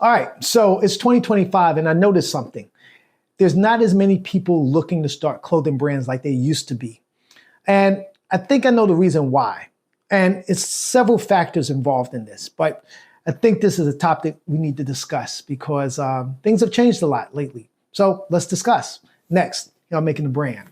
All right, so it's 2025 and I noticed something. There's not as many people looking to start clothing brands like they used to be. And I think I know the reason why. And it's several factors involved in this, but I think this is a topic we need to discuss because things have changed a lot lately. So let's discuss. Next, y'all making a brand.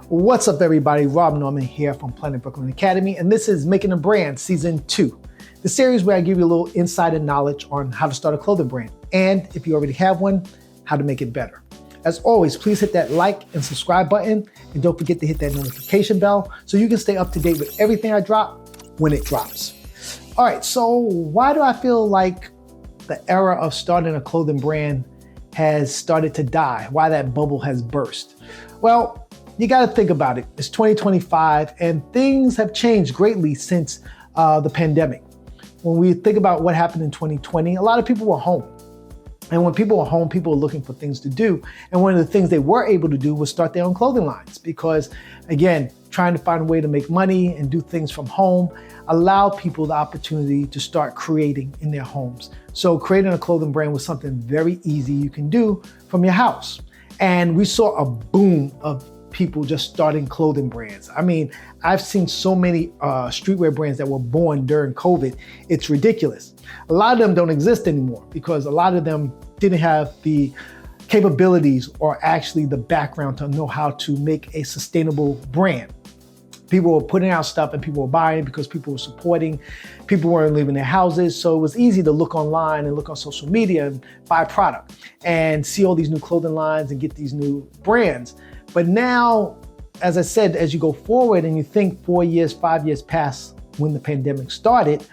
What's up, everybody? Rob Norman here from Planet Brooklyn Academy, and this is Making a Brand Season 2, the series where I give you a little insider knowledge on how to start a clothing brand, and if you already have one, how to make it better. As always, please hit that like and subscribe button, and don't forget to hit that notification bell so you can stay up to date with everything I drop when it drops. All right, so why do I feel like the era of starting a clothing brand has started to die? Why that bubble has burst? Well, you got to think about it. It's 2025 and things have changed greatly since the pandemic. When we think about what happened in 2020, a lot of people were home. And when people were home, people were looking for things to do. And one of the things they were able to do was start their own clothing lines because, again, trying to find a way to make money and do things from home allowed people the opportunity to start creating in their homes. So creating a clothing brand was something very easy you can do from your house. And we saw a boom of people just starting clothing brands. I mean, I've seen so many streetwear brands that were born during COVID. It's ridiculous. A lot of them don't exist anymore because a lot of them didn't have the capabilities or actually the background to know how to make a sustainable brand. People were putting out stuff and people were buying because people were supporting. People weren't leaving their houses. So it was easy to look online and look on social media and buy product and see all these new clothing lines and get these new brands. But now, as I said, as you go forward and you think 4 years, 5 years past when the pandemic started,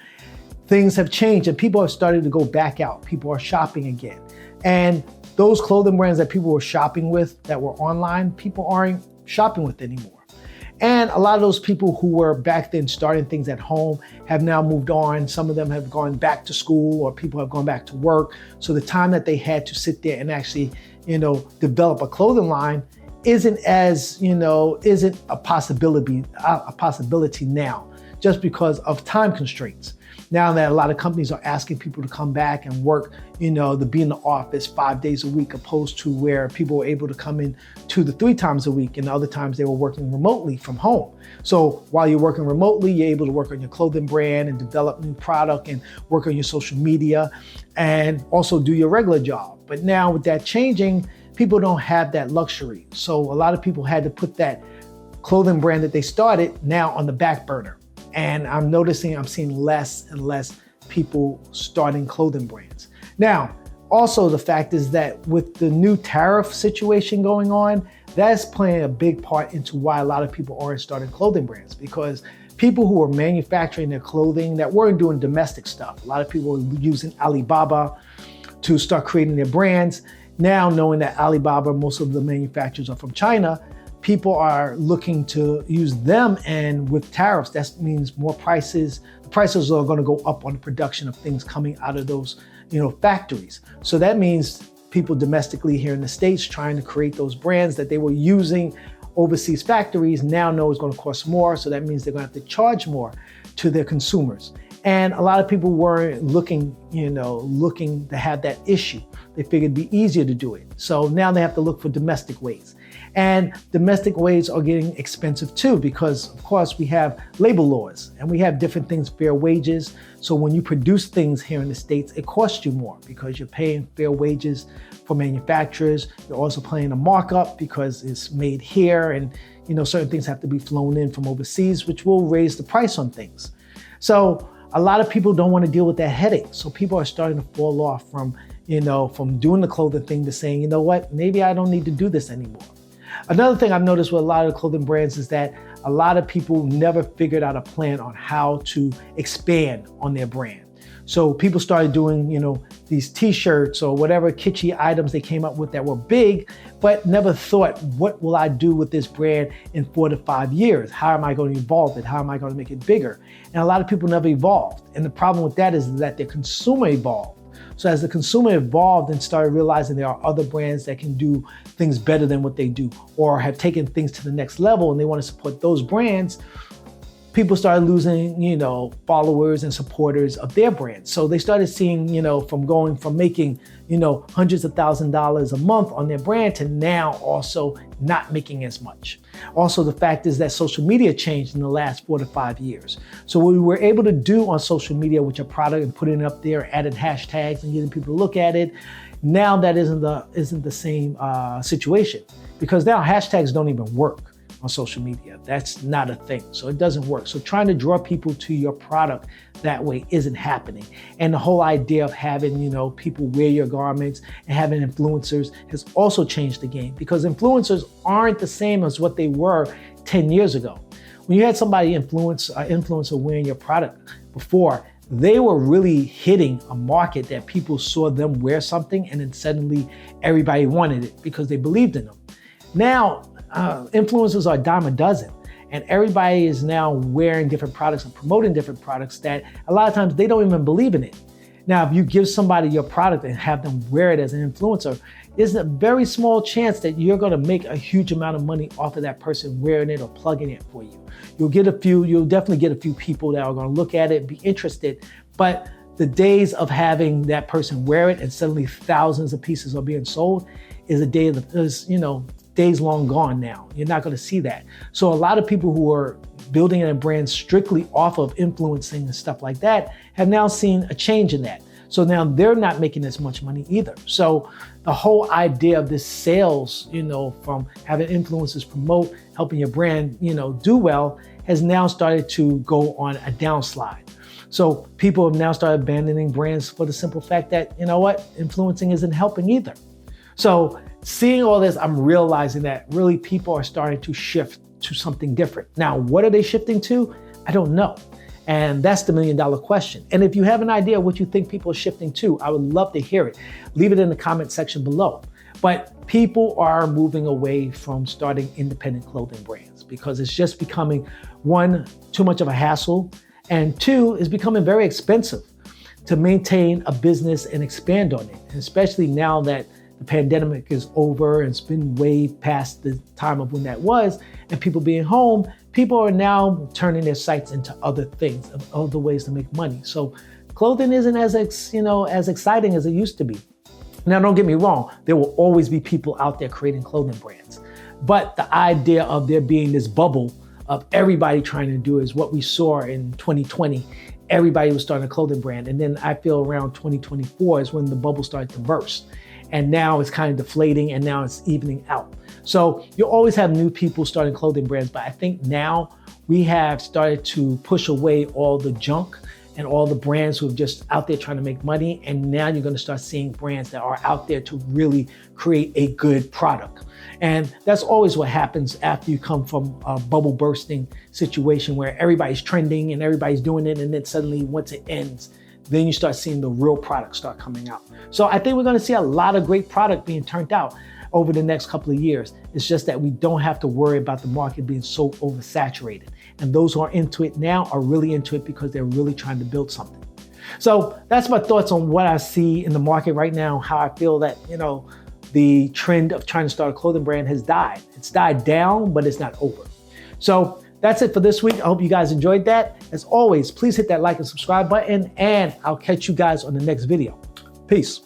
things have changed and people have started to go back out. People are shopping again. And those clothing brands that people were shopping with that were online, people aren't shopping with anymore. And a lot of those people who were back then starting things at home have now moved on. Some of them have gone back to school or people have gone back to work. So the time that they had to sit there and actually, develop a clothing line isn't a possibility now, just because of time constraints. Now that a lot of companies are asking people to come back and work, to be in the office 5 days a week, opposed to where people were able to come in 2 to 3 times a week, and other times they were working remotely from home. So while you're working remotely, you're able to work on your clothing brand and develop new product and work on your social media and also do your regular job. But now with that changing, people don't have that luxury. So a lot of people had to put that clothing brand that they started now on the back burner. And I'm seeing less and less people starting clothing brands. Now, also the fact is that with the new tariff situation going on, that's playing a big part into why a lot of people aren't starting clothing brands, because people who are manufacturing their clothing that weren't doing domestic stuff, a lot of people are using Alibaba to start creating their brands. Now, knowing that Alibaba, most of the manufacturers are from China, people are looking to use them, and with tariffs, that means more prices. The prices are going to go up on the production of things coming out of those, factories. So that means people domestically here in the States trying to create those brands that they were using overseas factories now know it's going to cost more. So that means they're going to have to charge more to their consumers. And a lot of people weren't looking to have that issue. They figured it'd be easier to do it. So now they have to look for domestic ways. And domestic ways are getting expensive too, because of course we have labor laws and we have different things, fair wages. So when you produce things here in the States, it costs you more because you're paying fair wages for manufacturers. You're also paying a markup because it's made here, and certain things have to be flown in from overseas, which will raise the price on things. So a lot of people don't want to deal with that headache. So people are starting to fall off from doing the clothing thing to saying, you know what, maybe I don't need to do this anymore. Another thing I've noticed with a lot of clothing brands is that a lot of people never figured out a plan on how to expand on their brand. So people started doing, these t-shirts or whatever kitschy items they came up with that were big, but never thought, what will I do with this brand in 4 to 5 years? How am I going to evolve it? How am I going to make it bigger? And a lot of people never evolved. And the problem with that is that their consumer evolved. So as the consumer evolved and started realizing there are other brands that can do things better than what they do, or have taken things to the next level and they want to support those brands, people started losing, followers and supporters of their brands. So they started seeing, from making, hundreds of $1,000s a month on their brand to now also not making as much. Also, the fact is that social media changed in the last 4 to 5 years. So what we were able to do on social media with your product and putting it up there, adding hashtags and getting people to look at it, now that isn't the same situation, because now hashtags don't even work on social media. That's not a thing. So it doesn't work. So trying to draw people to your product that way isn't happening. And the whole idea of having, people wear your garments and having influencers has also changed the game, because influencers aren't the same as what they were 10 years ago. When you had somebody influencer wearing your product before, they were really hitting a market that people saw them wear something and then suddenly everybody wanted it because they believed in them. Now, influencers are a dime a dozen, and everybody is now wearing different products and promoting different products that a lot of times they don't even believe in it. Now, if you give somebody your product and have them wear it as an influencer, there's a very small chance that you're going to make a huge amount of money off of that person wearing it or plugging it for you. You'll definitely get a few people that are going to look at it and be interested, but the days of having that person wear it and suddenly thousands of pieces are being sold is days long gone now. You're not going to see that. So a lot of people who are building a brand strictly off of influencing and stuff like that have now seen a change in that. So now they're not making as much money either. So the whole idea of this sales, from having influencers promote, helping your brand, do well, has now started to go on a downslide. So people have now started abandoning brands for the simple fact that, influencing isn't helping either. So seeing all this, I'm realizing that really people are starting to shift to something different. Now, what are they shifting to? I don't know. And that's the $1 million question. And if you have an idea what you think people are shifting to, I would love to hear it. Leave it in the comment section below. But people are moving away from starting independent clothing brands because it's just becoming, one, too much of a hassle, and two, it's becoming very expensive to maintain a business and expand on it, and especially now that the pandemic is over and it's been way past the time of when that was, and people being home, people are now turning their sights into other things, other ways to make money. So clothing isn't as exciting as it used to be. Now, don't get me wrong, there will always be people out there creating clothing brands. But the idea of there being this bubble of everybody trying to do is what we saw in 2020. Everybody was starting a clothing brand. And then I feel around 2024 is when the bubble started to burst. And now it's kind of deflating and now it's evening out. So you'll always have new people starting clothing brands, but I think now we have started to push away all the junk and all the brands who are just out there trying to make money. And now you're going to start seeing brands that are out there to really create a good product. And that's always what happens after you come from a bubble bursting situation where everybody's trending and everybody's doing it. And then suddenly once it ends, then you start seeing the real product start coming out. So I think we're going to see a lot of great product being turned out over the next couple of years. It's just that we don't have to worry about the market being so oversaturated. And those who are into it now are really into it because they're really trying to build something. So that's my thoughts on what I see in the market right now, how I feel that, the trend of trying to start a clothing brand has died. It's died down, but it's not over. So that's it for this week. I hope you guys enjoyed that. As always, please hit that like and subscribe button, and I'll catch you guys on the next video. Peace.